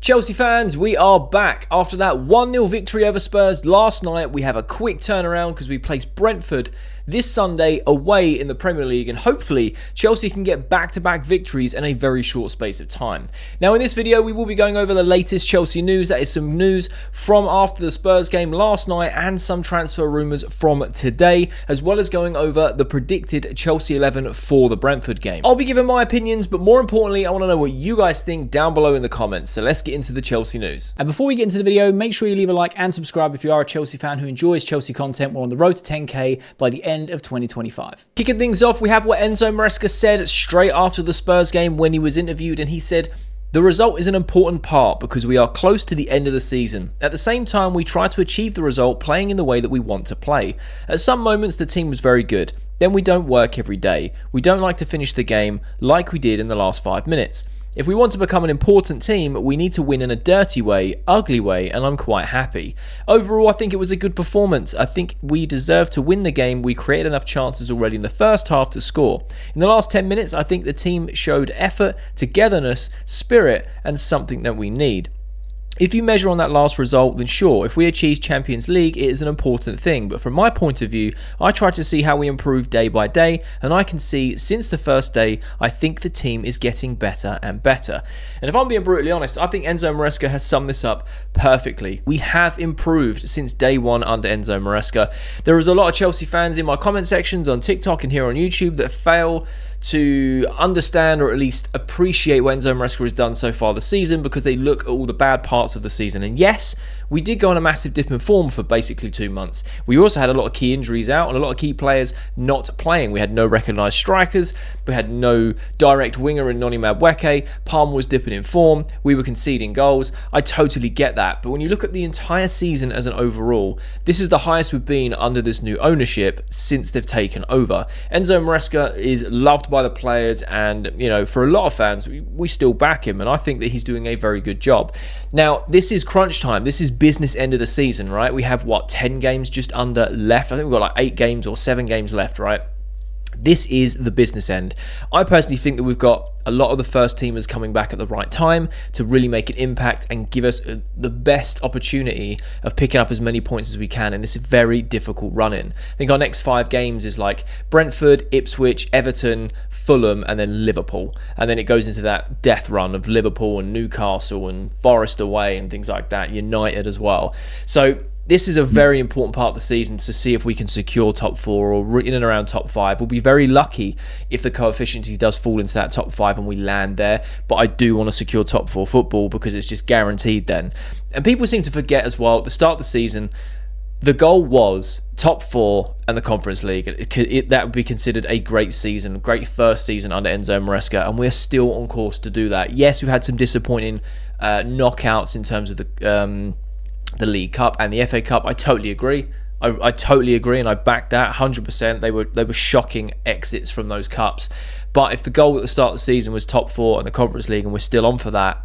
Chelsea fans, we are back. After that 1-0 victory over Spurs last night, we have a quick turnaround because we placed Brentford this Sunday away in the Premier League, and hopefully Chelsea can get back-to-back victories in a very short space of time. Now in this video we will be going over the latest Chelsea news. That is some news from after the Spurs game last night and some transfer rumours from today, as well as going over the predicted Chelsea 11 for the Brentford game. I'll be giving my opinions, but more importantly I want to know what you guys think down below in the comments. So let's get into the Chelsea news. And before we get into the video, make sure you leave a like and subscribe if you are a Chelsea fan who enjoys Chelsea content. We're on the road to 10k by the end of 2025. Kicking things off, we have what Enzo Marasca said straight after the Spurs game when he was interviewed, and he said, "The result is an important part because we are close to the end of the season. At the same time, we try to achieve the result playing in the way that we want to play. At some moments, the team was very good. Then we don't work every day. We don't like to finish the game like we did in the last 5 minutes. If we want to become an important team, we need to win in a dirty way, ugly way, and I'm quite happy. Overall, I think it was a good performance. I think we deserve to win the game. We created enough chances already in the first half to score. In the last 10 minutes, I think the team showed effort, togetherness, spirit, and something that we need. If you measure on that last result, then sure, if we achieve Champions League, it is an important thing. But from my point of view, I try to see how we improve day by day, and I can see since the first day, I think the team is getting better and better." And if I'm being brutally honest, I think Enzo Marasca has summed this up perfectly. We have improved since day one under Enzo Marasca. There is a lot of Chelsea fans in my comment sections on TikTok and here on YouTube that fail to understand or at least appreciate what Enzo Marasca has done so far this season because they look at all the bad parts of the season. And yes, we did go on a massive dip in form for basically 2 months. We also had a lot of key injuries out and a lot of key players not playing. We had no recognised strikers, we had no direct winger in Noni Madueke, Palmer was dipping in form, we were conceding goals. I totally get that, but when you look at the entire season as an overall, this is the highest we've been under this new ownership since they've taken over. Enzo Marasca is loved by the players, and you know, for a lot of fans we still back him, and I think that he's doing a very good job. Now this is crunch time, this is business end of the season, right? We have what, 10 games just under left. I think we've got like 8 games or 7 games left, right? This is the business end. I personally think that we've got a lot of the first teamers coming back at the right time to really make an impact and give us the best opportunity of picking up as many points as we can in this very difficult run-in. I think our next 5 games is like Brentford, Ipswich, Everton, Fulham, and then Liverpool. And then it goes into that death run of Liverpool and Newcastle and Forest away and things like that, United as well. So this is a very important part of the season to see if we can secure top 4 or in and around top 5. We'll be very lucky if the coefficient does fall into that top 5 and we land there. But I do want to secure top 4 football because it's just guaranteed then. And people seem to forget as well, at the start of the season, the goal was top 4 and the Conference League. That would be considered a great season, great first season under Enzo Marasca, and we're still on course to do that. Yes, we've had some disappointing knockouts in terms of the League Cup and the FA Cup. I totally agree. I totally agree, and I back that 100%. They were shocking exits from those cups. But if the goal at the start of the season was top 4 and the Conference League, and we're still on for that,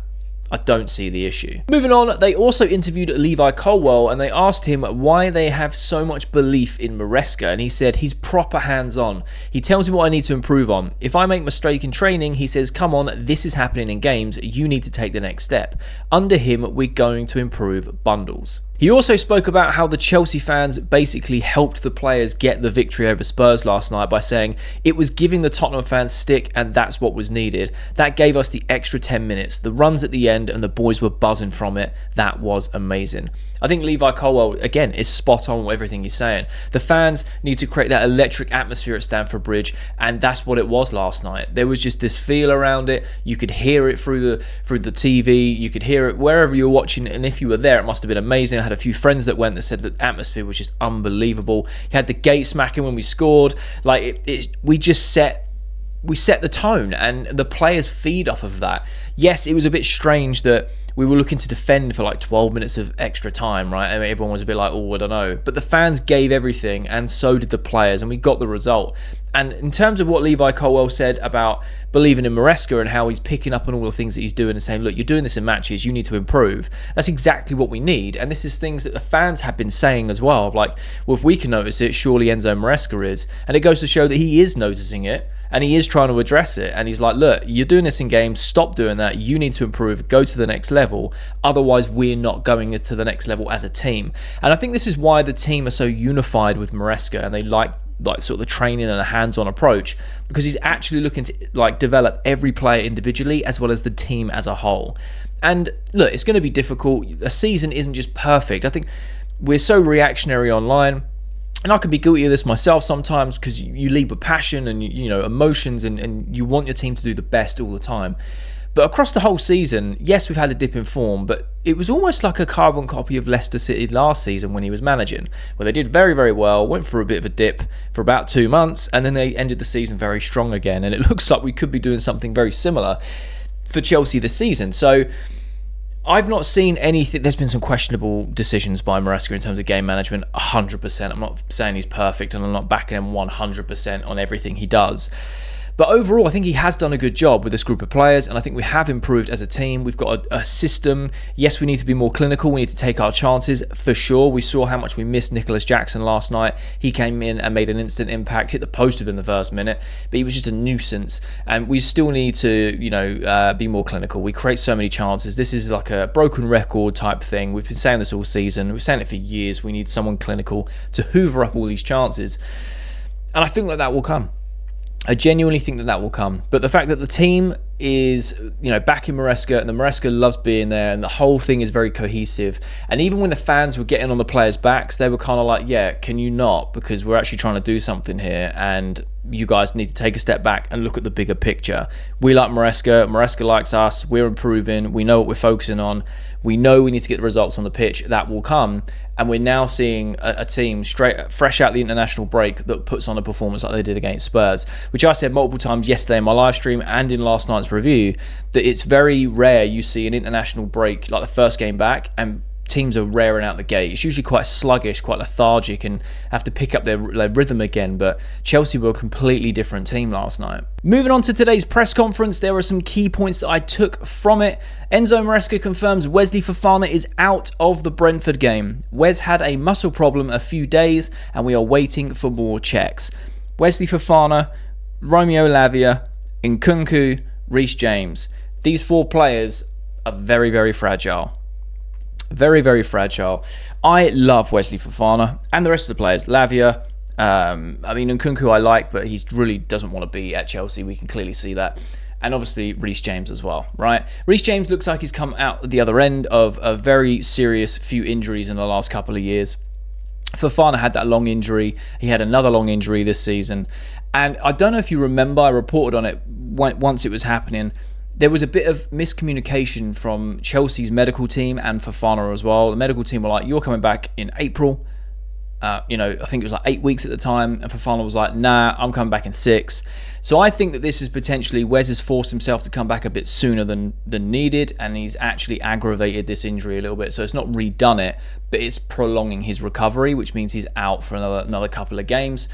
I don't see the issue. Moving on, they also interviewed Levi Colwill and they asked him why they have so much belief in Marasca, and he said he's proper hands-on. He tells me what I need to improve on. If I make a mistake in training, he says, come on, this is happening in games, you need to take the next step. Under him, we're going to improve bundles. He also spoke about how the Chelsea fans basically helped the players get the victory over Spurs last night by saying it was giving the Tottenham fans stick and that's what was needed. That gave us the extra 10 minutes, the runs at the end, and the boys were buzzing from it. That was amazing. I think Levi Colwill, again, is spot on with everything he's saying. The fans need to create that electric atmosphere at Stamford Bridge, and that's what it was last night. There was just this feel around it. You could hear it through the TV. You could hear it wherever you were watching it, and if you were there, it must have been amazing. I had a few friends that went that said the atmosphere was just unbelievable. You had the gate smacking when we scored. Like we set the tone, and the players feed off of that. Yes, it was a bit strange that we were looking to defend for like 12 minutes of extra time, right? I mean, everyone was a bit like, oh, I don't know. But the fans gave everything, and so did the players, and we got the result. And in terms of what Levi Colwell said about believing in Marasca and how he's picking up on all the things that he's doing and saying, look, you're doing this in matches, you need to improve. That's exactly what we need. And this is things that the fans have been saying as well. Like, well, if we can notice it, surely Enzo Marasca is. And it goes to show that he is noticing it and he is trying to address it. And he's like, look, you're doing this in games, stop doing that. You need to improve, go to the next level. Otherwise, we're not going to the next level as a team. And I think this is why the team are so unified with Marasca, and they like sort of the training and a hands-on approach, because he's actually looking to like develop every player individually as well as the team as a whole. And look, it's going to be difficult. A season isn't just perfect. I think we're so reactionary online, and I can be guilty of this myself sometimes, because you lead with passion and you know, emotions, and you want your team to do the best all the time. But across the whole season, yes, we've had a dip in form, but it was almost like a carbon copy of Leicester City last season when he was managing, where they did very, very well, went through a bit of a dip for about 2 months, and then they ended the season very strong again. And it looks like we could be doing something very similar for Chelsea this season. So I've not seen anything. There's been some questionable decisions by Marasca in terms of game management, 100%. I'm not saying he's perfect, and I'm not backing him 100% on everything he does. But overall, I think he has done a good job with this group of players, and I think we have improved as a team. We've got a system. Yes, we need to be more clinical. We need to take our chances, for sure. We saw how much we missed Nicholas Jackson last night. He came in and made an instant impact, hit the post within the first minute, but he was just a nuisance. And we still need to, be more clinical. We create so many chances. This is like a broken record type thing. We've been saying this all season. We've been saying it for years. We need someone clinical to hoover up all these chances. And I think that will come. I genuinely think that will come. But the fact that the team is, backing Marasca, and the Marasca loves being there, and the whole thing is very cohesive. And even when the fans were getting on the players' backs, they were kind of like, yeah, can you not? Because we're actually trying to do something here, and you guys need to take a step back and look at the bigger picture. We like Marasca. Marasca likes us. We're improving. We know what we're focusing on. We know we need to get the results on the pitch. That will come. And we're now seeing a team fresh out the international break that puts on a performance like they did against Spurs, which I said multiple times yesterday in my live stream and in last night's review, that it's very rare you see an international break like the first game back and teams are raring out the gate. It's usually quite sluggish, quite lethargic, and have to pick up their rhythm again. But Chelsea were a completely different team last night. Moving on to today's press conference, there were some key points that I took from it. Enzo Marasca confirms Wesley Fofana is out of the Brentford game. Wes had a muscle problem a few days, and we are waiting for more checks. Wesley Fofana, Romeo Lavia, Nkunku, Reece James. These 4 players are very, very fragile. Very, very fragile. I love Wesley Fofana and the rest of the players. Lavia, Nkunku I like, but he really doesn't want to be at Chelsea. We can clearly see that. And obviously Reece James as well, right? Reece James looks like he's come out the other end of a very serious few injuries in the last couple of years. Fofana had that long injury. He had another long injury this season. And I don't know if you remember, I reported on it once it was happening. There was a bit of miscommunication from Chelsea's medical team and Fofana as well. The medical team were like, you're coming back in April. I think it was like 8 weeks at the time. And Fofana was like, nah, I'm coming back in 6. So I think that this is potentially Wes has forced himself to come back a bit sooner than needed. And he's actually aggravated this injury a little bit. So it's not redone it, but it's prolonging his recovery, which means he's out for another couple of games,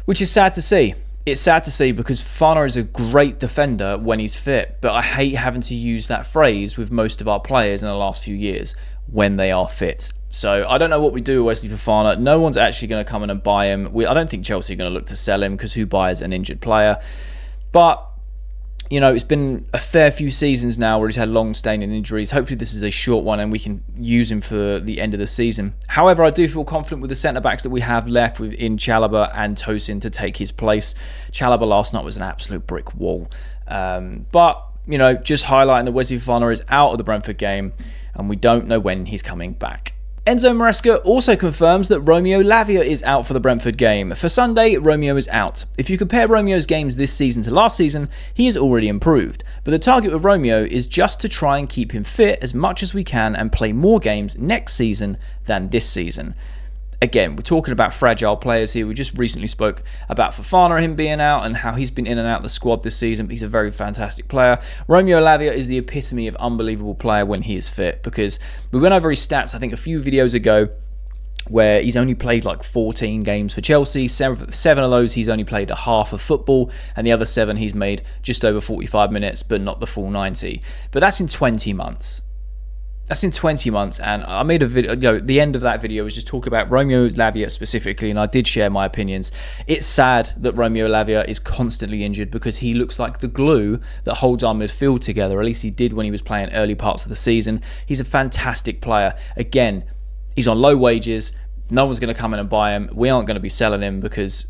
which is sad to see. It's sad to see because Fofana is a great defender when he's fit, but I hate having to use that phrase with most of our players in the last few years, when they are fit. So I don't know what we do with Wesley Fofana. No one's actually going to come in and buy him. I don't think Chelsea are going to look to sell him, because who buys an injured player? But it's been a fair few seasons now where he's had long-standing injuries. Hopefully this is a short one and we can use him for the end of the season. However, I do feel confident with the centre-backs that we have left in Chalobah and Tosin to take his place. Chalobah last night was an absolute brick wall. But just highlighting that Wesley Fofana is out of the Brentford game and we don't know when he's coming back. Enzo Marasca also confirms that Romeo Lavia is out for the Brentford game. For Sunday, Romeo is out. If you compare Romeo's games this season to last season, he has already improved. But the target with Romeo is just to try and keep him fit as much as we can and play more games next season than this season. Again, we're talking about fragile players here. We just recently spoke about Fofana, him being out, and how he's been in and out of the squad this season. He's a very fantastic player. Romeo Lavia is the epitome of unbelievable player when he is fit, because we went over his stats, I think, a few videos ago where he's only played like 14 games for Chelsea. Seven of those he's only played a half of football, and the other 7 he's made just over 45 minutes, but not the full 90. But that's in 20 months. That's in 20 months, and I made a video, the end of that video was just talk about Romeo Lavia specifically, and I did share my opinions. It's sad that Romeo Lavia is constantly injured because he looks like the glue that holds our midfield together. At least he did when he was playing early parts of the season. He's a fantastic player. Again, he's on low wages. No one's going to come in and buy him. We aren't going to be selling him because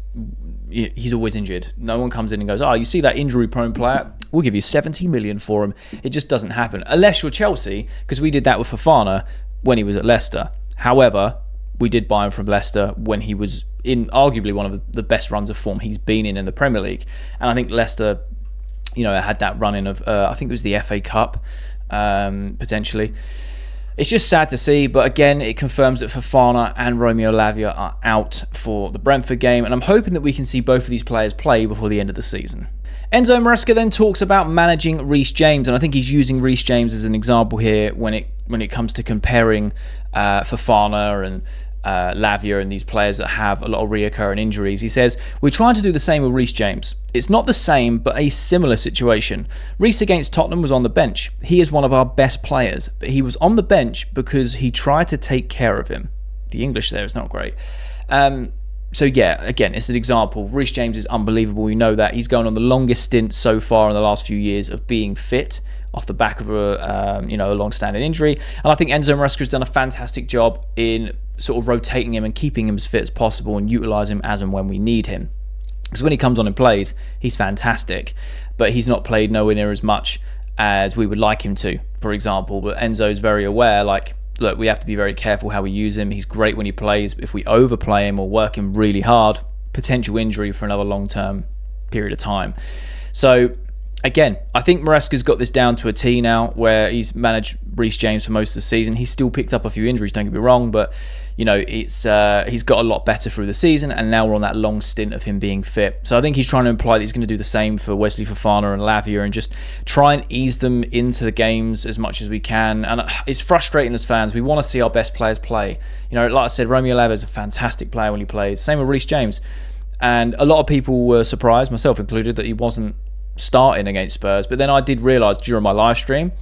he's always injured. No one comes in and goes, oh, you see that injury-prone player? We'll give you 70 million for him. It just doesn't happen. Unless you're Chelsea, because we did that with Fofana when he was at Leicester. However, we did buy him from Leicester when he was in arguably one of the best runs of form he's been in the Premier League. And I think Leicester, had that run-in of, I think it was the FA Cup, potentially. It's just sad to see, but again, it confirms that Fofana and Romeo Lavia are out for the Brentford game, and I'm hoping that we can see both of these players play before the end of the season. Enzo Marasca then talks about managing Reece James, and I think he's using Reece James as an example here when it comes to comparing Fofana and Lavia and these players that have a lot of reoccurring injuries. He says, we're trying to do the same with Reece James. It's not the same, but a similar situation. Reece against Tottenham was on the bench. He is one of our best players, but he was on the bench because he tried to take care of him. The English there is not great. So yeah, again, it's an example. Reece James is unbelievable. We know that. He's going on the longest stint so far in the last few years of being fit off the back of a long-standing injury. And I think Enzo Marasca has done a fantastic job in sort of rotating him and keeping him as fit as possible and utilising him as and when we need him. Because when he comes on and plays, he's fantastic. But he's not played nowhere near as much as we would like him to, for example. But Enzo's very aware, look, we have to be very careful how we use him. He's great when he plays, but if we overplay him or work him really hard, potential injury for another long-term period of time. So, again, I think Marasca's got this down to a T now, where he's managed Reece James for most of the season. He's still picked up a few injuries, don't get me wrong, but he's got a lot better through the season, and now we're on that long stint of him being fit. So I think he's trying to imply that he's going to do the same for Wesley Fofana and Lavia and just try and ease them into the games as much as we can. And it's frustrating as fans. We want to see our best players play. Like I said, Romeo Lavia is a fantastic player when he plays. Same with Reece James. And a lot of people were surprised, myself included, that he wasn't starting against Spurs. But then I did realise during my live stream,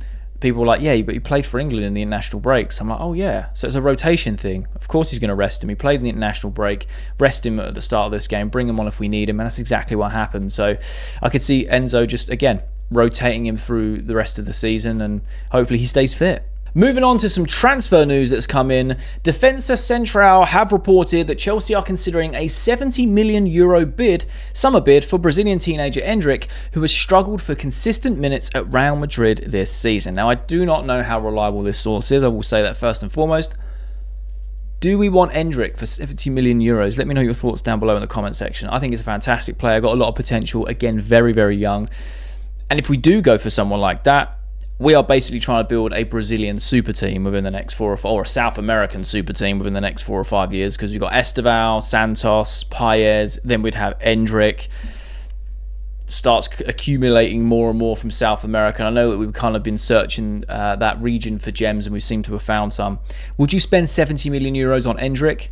people were like, yeah, but he played for England in the international breaks. I'm like, oh yeah, so it's a rotation thing. Of course he's going to rest him. He played in the international break, rest him at the start of this game, bring him on if we need him, and that's exactly what happened. So I could see Enzo just, again, rotating him through the rest of the season, and hopefully he stays fit. Moving on to some transfer news that's come in. Defensa Central have reported that Chelsea are considering a €70 million summer bid for Brazilian teenager Endrick, who has struggled for consistent minutes at Real Madrid this season. Now, I do not know how reliable this source is. I will say that first and foremost. Do we want Endrick for €70 million? Let me know your thoughts down below in the comment section. I think he's a fantastic player, got a lot of potential. Again, very, very young. And if we do go for someone like that, we are basically trying to build a Brazilian super team within the next 4 or 5, or a South American super team within the next 4 or 5 years, because we've got Esteval, Santos, Paez, then we'd have Endrick. Starts accumulating more and more from South America. And I know that we've kind of been searching that region for gems, and we seem to have found some. Would you spend €70 million on Endrick?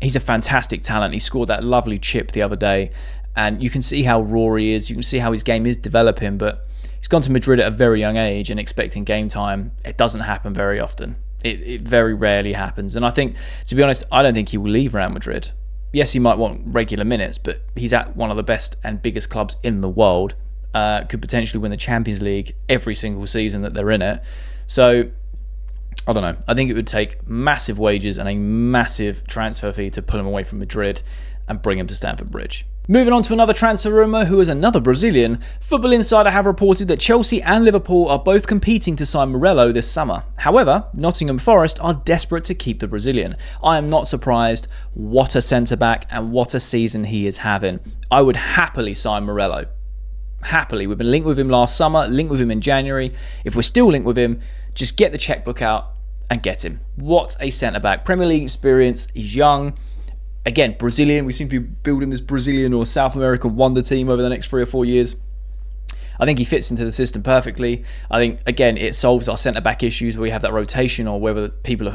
He's a fantastic talent. He scored that lovely chip the other day, and you can see how raw he is. You can see how his game is developing, but he's gone to Madrid at a very young age and expecting game time. It doesn't happen very often. It very rarely happens. And I think, to be honest, I don't think he will leave Real Madrid. Yes, he might want regular minutes, but he's at one of the best and biggest clubs in the world. Could potentially win the Champions League every single season that they're in it. So, I don't know. I think it would take massive wages and a massive transfer fee to pull him away from Madrid and bring him to Stamford Bridge. Moving on to another transfer rumour, who is another Brazilian. Football Insider have reported that Chelsea and Liverpool are both competing to sign Morello this summer. However, Nottingham Forest are desperate to keep the Brazilian. I am not surprised. What a centre-back and what a season he is having. I would happily sign Morello. Happily. We've been linked with him last summer, linked with him in January. If we're still linked with him, just get the checkbook out and get him. What a centre-back. Premier League experience. He's young. Again, Brazilian. We seem to be building this Brazilian or South American wonder team over the next 3 or 4 years. I think he fits into the system perfectly. I think, again, it solves our centre-back issues where we have that rotation, or whether people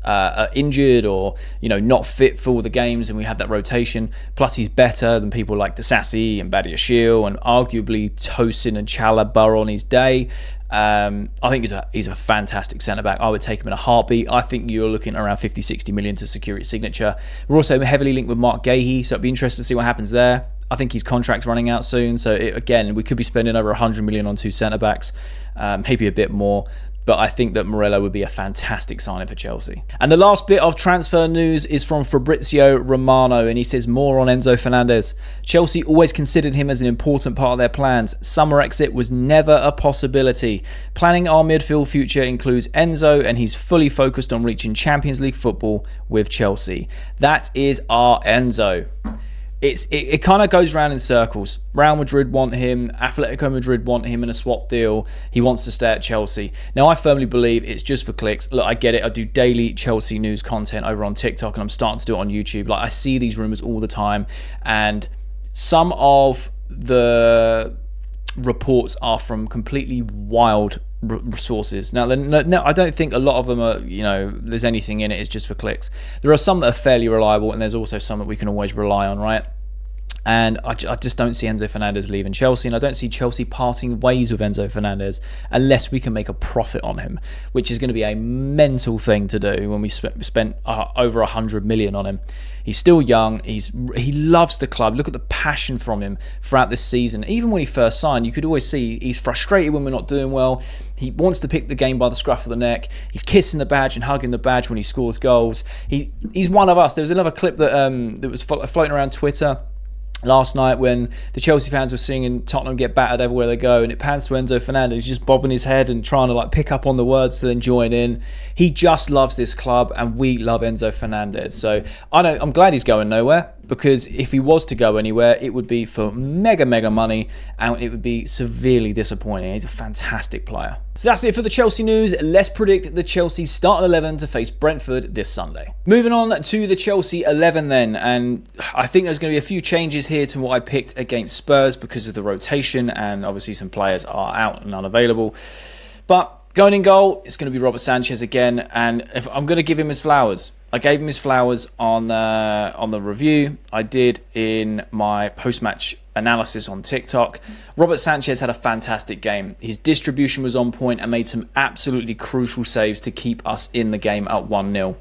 are injured or not fit for all the games, and we have that rotation. Plus, he's better than people like Disasi and Badiashile and arguably Tosin and Chalobah on his day. I think he's a fantastic centre-back. I would take him in a heartbeat. I think you're looking around 50-60 million to secure his signature. We're also heavily linked with Mark Gahey, so it'd be interesting to see what happens there. I think his contract's running out soon, so again, we could be spending over 100 million on two centre-backs, maybe a bit more. But I think that Morello would be a fantastic signing for Chelsea. And the last bit of transfer news is from Fabrizio Romano, and he says more on Enzo Fernandez. Chelsea always considered him as an important part of their plans. Summer exit was never a possibility. Planning our midfield future includes Enzo, and he's fully focused on reaching Champions League football with Chelsea. That is our Enzo. It kind of goes round in circles. Real Madrid want him. Atletico Madrid want him in a swap deal. He wants to stay at Chelsea. Now, I firmly believe it's just for clicks. Look, I get it. I do daily Chelsea news content over on TikTok, and I'm starting to do it on YouTube. Like, I see these rumours all the time, and some of the reports are from completely wild sources. Now, no, I don't think a lot of them are, there's anything in it. It's just for clicks. There are some that are fairly reliable, and there's also some that we can always rely on, right? And I just don't see Enzo Fernandez leaving Chelsea, and I don't see Chelsea parting ways with Enzo Fernandez unless we can make a profit on him, which is going to be a mental thing to do when we spent over 100 million on him. He's still young. He loves the club. Look at the passion from him throughout this season. Even when he first signed, you could always see he's frustrated when we're not doing well. He wants to pick the game by the scruff of the neck. He's kissing the badge and hugging the badge when he scores goals. He's one of us. There was another clip that was floating around Twitter last night when the Chelsea fans were singing Tottenham get battered everywhere they go, and it pans to Enzo Fernandez just bobbing his head and trying to pick up on the words to then join in. He just loves this club, and we love Enzo Fernandez. So I'm glad he's going nowhere, because if he was to go anywhere, it would be for mega money, and it would be severely disappointing. He's a fantastic player. So that's it for the Chelsea news. Let's predict the Chelsea starting 11 to face Brentford this Sunday. Moving on to the Chelsea 11 then, and I think there's going to be a few changes here to what I picked against Spurs because of the rotation, and obviously some players are out and unavailable. But going in goal, it's going to be Robert Sanchez again, and if I'm going to give him his flowers. I gave him his flowers on the review I did in my post-match analysis on TikTok. Robert Sanchez had a fantastic game. His distribution was on point and made some absolutely crucial saves to keep us in the game at 1-0.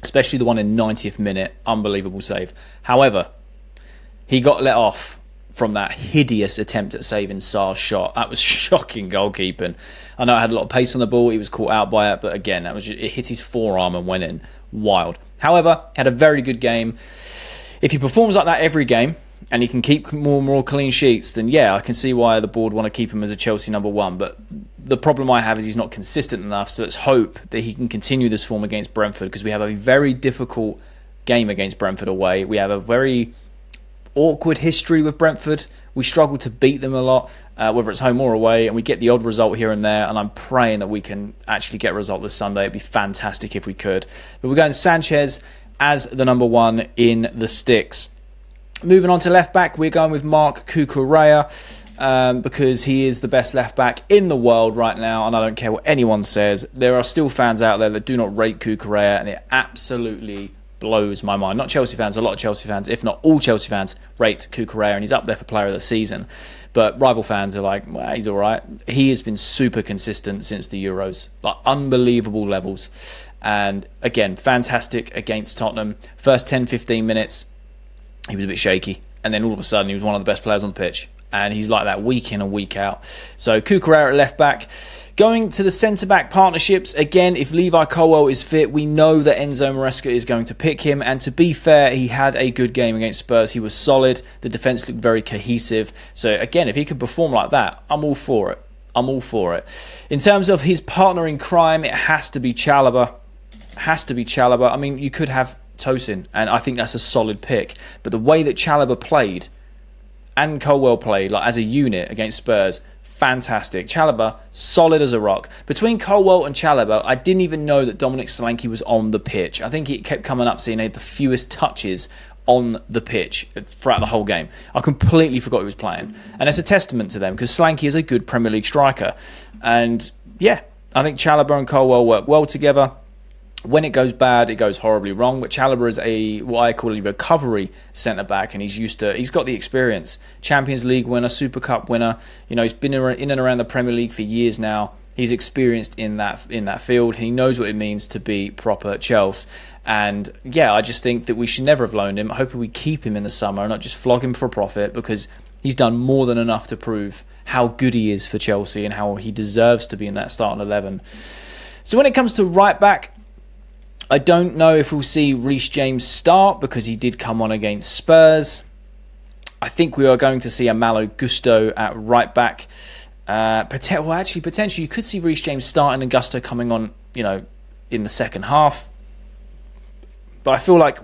Especially the one in 90th minute. Unbelievable save. However, he got let off from that hideous attempt at saving Sarr's shot. That was shocking goalkeeping. I know it had a lot of pace on the ball. He was caught out by it, but again, it hit his forearm and went in. Wild. However, had a very good game. If he performs like that every game and he can keep more clean sheets, then yeah, I can see why the board want to keep him as a Chelsea number one. But the problem I have is he's not consistent enough, so let's hope that he can continue this form against Brentford, because we have a very difficult game against Brentford away. We have a very awkward history with Brentford. We struggle to beat them a lot, whether it's home or away, and we get the odd result here and there, and I'm praying that we can actually get a result this Sunday. It'd be fantastic if we could. But we're going Sanchez as the number one in the sticks. Moving on to left back, we're going with Marc Cucurella, because he is the best left back in the world right now, and I don't care what anyone says. There are still fans out there that do not rate Cucurella, and it absolutely blows my mind. Not Chelsea fans, a lot of Chelsea fans, if not all Chelsea fans, rate Cucurella, and he's up there for player of the season. But rival fans are like, well, he's all right. He has been super consistent since the Euros, like unbelievable levels. And again, fantastic against Tottenham. First 10-15 minutes, he was a bit shaky, and then all of a sudden he was one of the best players on the pitch. And he's like that week in and week out. So Cucurella at left back. Going to the centre-back partnerships, again, if Levi Colwill is fit, we know that Enzo Marasca is going to pick him. And to be fair, he had a good game against Spurs. He was solid. The defence looked very cohesive. So again, if he could perform like that, I'm all for it. I'm all for it. In terms of his partner in crime, it has to be Chalobah. Has to be Chalobah. I mean, you could have Tosin, and I think that's a solid pick. But the way that Chalobah played and Colwill played, like as a unit against Spurs, fantastic. Chalobah, solid as a rock. Between Colwill and Chalobah, I didn't even know that Dominic Solanke was on the pitch. I think it kept coming up saying he had the fewest touches on the pitch throughout the whole game. I completely forgot he was playing. And it's a testament to them, because Solanke is a good Premier League striker. And yeah, I think Chalobah and Colwill work well together. When it goes bad, it goes horribly wrong. But Chalobah is what I call a recovery centre back, and he's got the experience. Champions League winner, Super Cup winner. He's been in and around the Premier League for years now. He's experienced in that field. He knows what it means to be proper Chelsea. And yeah, I just think that we should never have loaned him. I hope we keep him in the summer and not just flog him for profit, because he's done more than enough to prove how good he is for Chelsea and how he deserves to be in that starting 11. So when it comes to right back, I don't know if we'll see Reece James start because he did come on against Spurs. I think we are going to see a Malo Gusto at right back. Potentially you could see Reece James starting and Gusto coming on, in the second half. But I feel like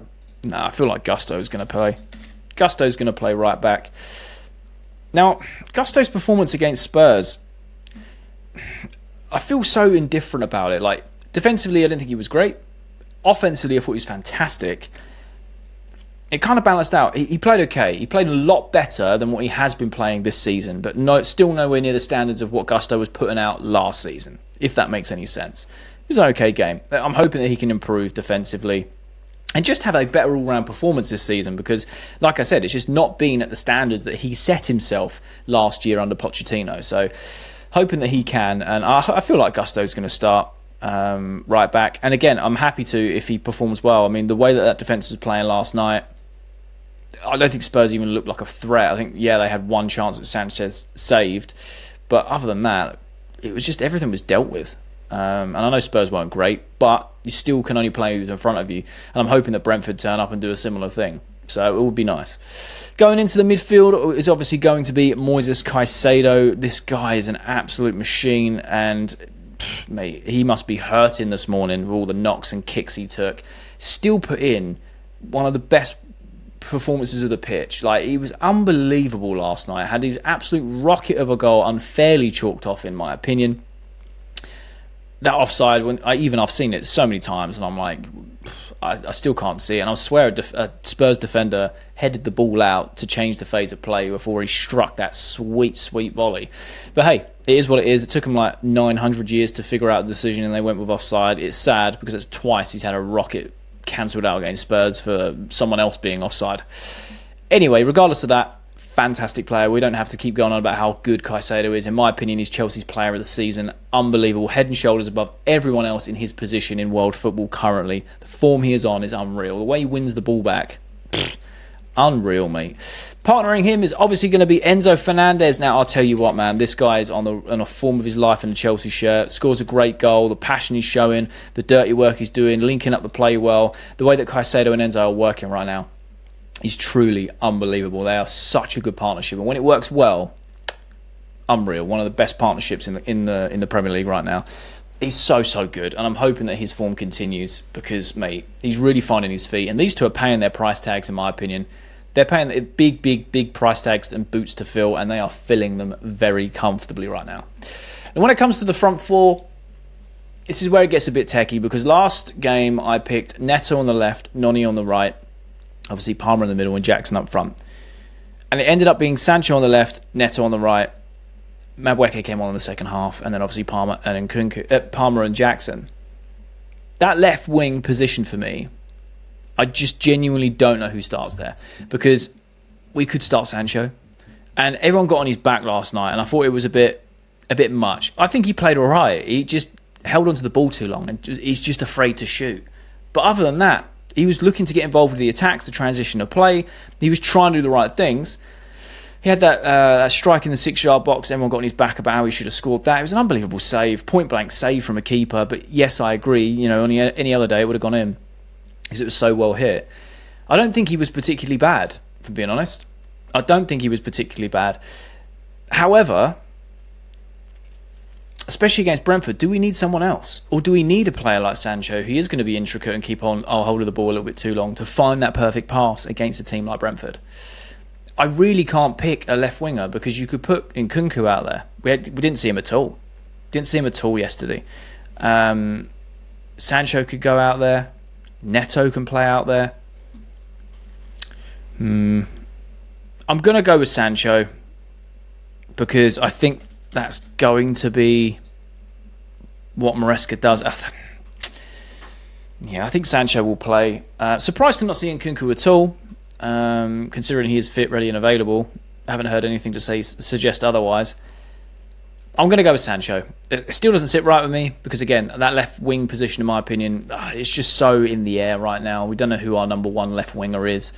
Gusto is going to play. Gusto's going to play right back. Now, Gusto's performance against Spurs, I feel so indifferent about it. Like, defensively, I didn't think he was great. Offensively, I thought he was fantastic. It kind of balanced out. He played okay. He played a lot better than what he has been playing this season, but still nowhere near the standards of what Gusto was putting out last season, if that makes any sense. It was an okay game. I'm hoping that he can improve defensively and just have a better all-round performance this season, because, like I said, it's just not been at the standards that he set himself last year under Pochettino. So, hoping that he can, and I feel like Gusto's going to start right back. And again, I'm happy to if he performs well. I mean, the way that defence was playing last night, I don't think Spurs even looked like a threat. I think, yeah, they had one chance that Sanchez saved, but other than that, it was just everything was dealt with. And I know Spurs weren't great, but you still can only play who's in front of you. And I'm hoping that Brentford turn up and do a similar thing. So it would be nice. Going into the midfield is obviously going to be Moises Caicedo. This guy is an absolute machine, and mate, he must be hurting this morning with all the knocks and kicks he took. Still put in one of the best performances of the pitch. Like, he was unbelievable last night. Had his absolute rocket of a goal unfairly chalked off, in my opinion. That offside, I've seen it so many times, and I'm like, I still can't see it. And I swear a Spurs defender headed the ball out to change the phase of play before he struck that sweet, sweet volley. But hey, it is what it is. It took him like 900 years to figure out the decision, and they went with offside. It's sad because it's twice he's had a rocket cancelled out against Spurs for someone else being offside. Anyway, regardless of that, fantastic player. We don't have to keep going on about how good Caicedo is. In my opinion, he's Chelsea's player of the season. Unbelievable. Head and shoulders above everyone else in his position in world football currently. The form he is on is unreal. The way he wins the ball back, unreal, mate. Partnering him is obviously going to be Enzo Fernandez. Now, I'll tell you what, man. This guy is on a form of his life in the Chelsea shirt. Scores a great goal. The passion he's showing. The dirty work he's doing. Linking up the play well. The way that Caicedo and Enzo are working right now is truly unbelievable. They are such a good partnership, and when it works well, unreal. One of the best partnerships in the Premier League right now. He's so good, and I'm hoping that his form continues because, mate, he's really finding his feet. And these two are paying their price tags, in my opinion. They're paying big price tags and boots to fill, and they are filling them very comfortably right now. And when it comes to the front four, this is where it gets a bit techie, because last game I picked Neto on the left, Noni on the right, obviously Palmer in the middle and Jackson up front. And it ended up being Sancho on the left, Neto on the right. Madueke came on in the second half, and then obviously Palmer and Jackson. That left wing position for me, I just genuinely don't know who starts there, because we could start Sancho, and everyone got on his back last night, and I thought it was a bit much. I think he played all right. He just held onto the ball too long, and he's just afraid to shoot. But other than that, he was looking to get involved with the attacks, the transition of play. He was trying to do the right things. He had that strike in the 6-yard box. Everyone got on his back about how he should have scored that. It was an unbelievable save, point-blank save from a keeper. But yes, I agree. On any other day, it would have gone in because it was so well hit. I don't think he was particularly bad, for being honest. I don't think he was particularly bad. However, especially against Brentford, do we need someone else? Or do we need a player like Sancho, who is going to be intricate and keep on hold of the ball a little bit too long, to find that perfect pass against a team like Brentford? I really can't pick a left winger, because you could put Nkunku out there. We didn't see him at all. Didn't see him at all yesterday. Sancho could go out there. Neto can play out there. I'm going to go with Sancho, because I think that's going to be what Marasca does. Yeah, I think Sancho will play. Surprised to not see Nkunku at all, considering he is fit, ready and available. I haven't heard anything to suggest otherwise. I'm going to go with Sancho. It still doesn't sit right with me because, again, that left wing position, in my opinion, it's just so in the air right now. We don't know who our number one left winger is.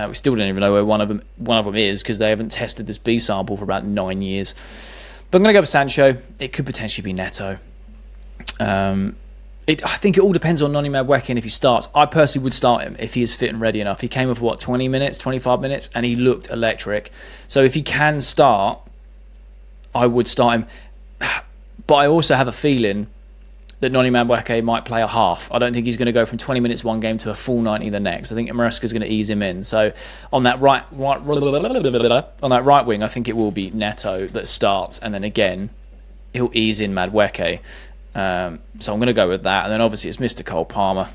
We still don't even know where one of them is because they haven't tested this B sample for about 9 years. But I'm going to go with Sancho. It could potentially be Neto. I think it all depends on Noni Madueke and if he starts. I personally would start him if he is fit and ready enough. He came in for 20 minutes, 25 minutes, and he looked electric. So if he can start, I would start him. But I also have a feeling that Noni Madueke might play a half. I don't think he's going to go from 20 minutes one game to a full 90 the next. I think Marasca is going to ease him in. So on that right wing, I think it will be Neto that starts, and then again, he'll ease in Madueke. So I'm going to go with that. And then obviously it's Mr. Cole Palmer,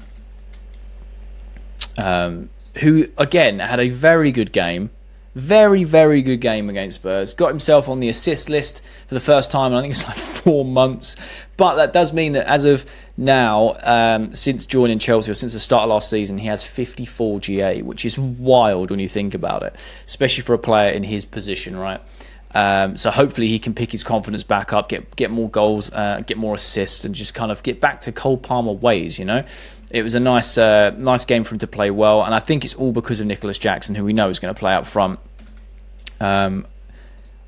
who, again, had a very good game. Very, very good game against Spurs. Got himself on the assist list for the first time in, I think it's like 4 months. But that does mean that as of now, since joining Chelsea, or since the start of last season, he has 54 GA, which is wild when you think about it, especially for a player in his position, right? So hopefully he can pick his confidence back up, get more goals, get more assists, and just kind of get back to Cole Palmer ways, you know? It was a nice game for him to play well, and I think it's all because of Nicholas Jackson, who we know is going to play up front.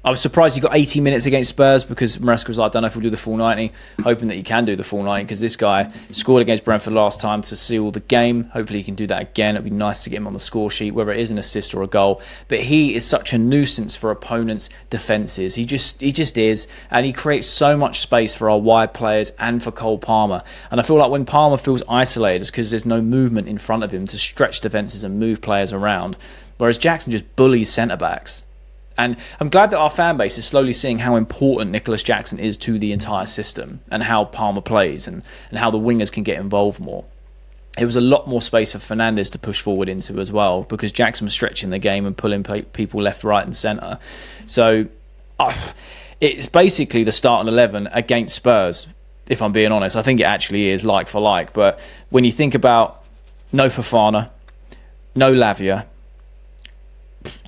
I was surprised he got 80 minutes against Spurs because Marasca was like, I don't know if he'll do the full 90, hoping that he can do the full 90 because this guy scored against Brentford last time to seal the game. Hopefully he can do that again. It'd be nice to get him on the score sheet, whether it is an assist or a goal. But he is such a nuisance for opponents' defences. He just is, and he creates so much space for our wide players and for Cole Palmer. And I feel like when Palmer feels isolated, it's because there's no movement in front of him to stretch defences and move players around, whereas Jackson just bullies centre-backs. And I'm glad that our fan base is slowly seeing how important Nicholas Jackson is to the entire system and how Palmer plays and how the wingers can get involved more. It was a lot more space for Fernandes to push forward into as well because Jackson was stretching the game and pulling people left, right and centre. So it's basically the starting 11 against Spurs, if I'm being honest. I think it actually is like for like. But when you think about no Fofana, no Lavia,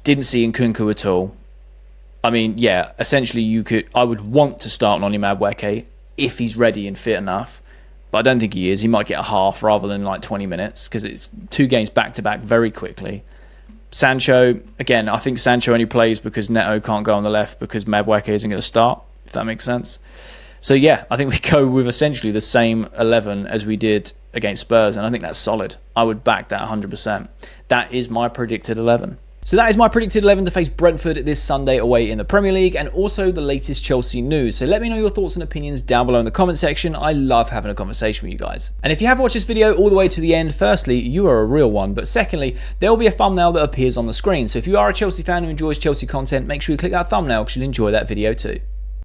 didn't see Nkunku at all. I mean, yeah, essentially I would want to start Noni Madueke if he's ready and fit enough. But I don't think he is. He might get a half rather than like 20 minutes because it's 2 games back-to-back very quickly. Sancho, again, I think Sancho only plays because Neto can't go on the left because Madueke isn't going to start, if that makes sense. So yeah, I think we go with essentially the same 11 as we did against Spurs, and I think that's solid. I would back that 100%. That is my predicted 11. So that is my predicted 11 to face Brentford this Sunday away in the Premier League, and also the latest Chelsea news. So let me know your thoughts and opinions down below in the comment section. I love having a conversation with you guys. And if you have watched this video all the way to the end, firstly, you are a real one. But secondly, there will be a thumbnail that appears on the screen. So if you are a Chelsea fan who enjoys Chelsea content, make sure you click that thumbnail because you'll enjoy that video too.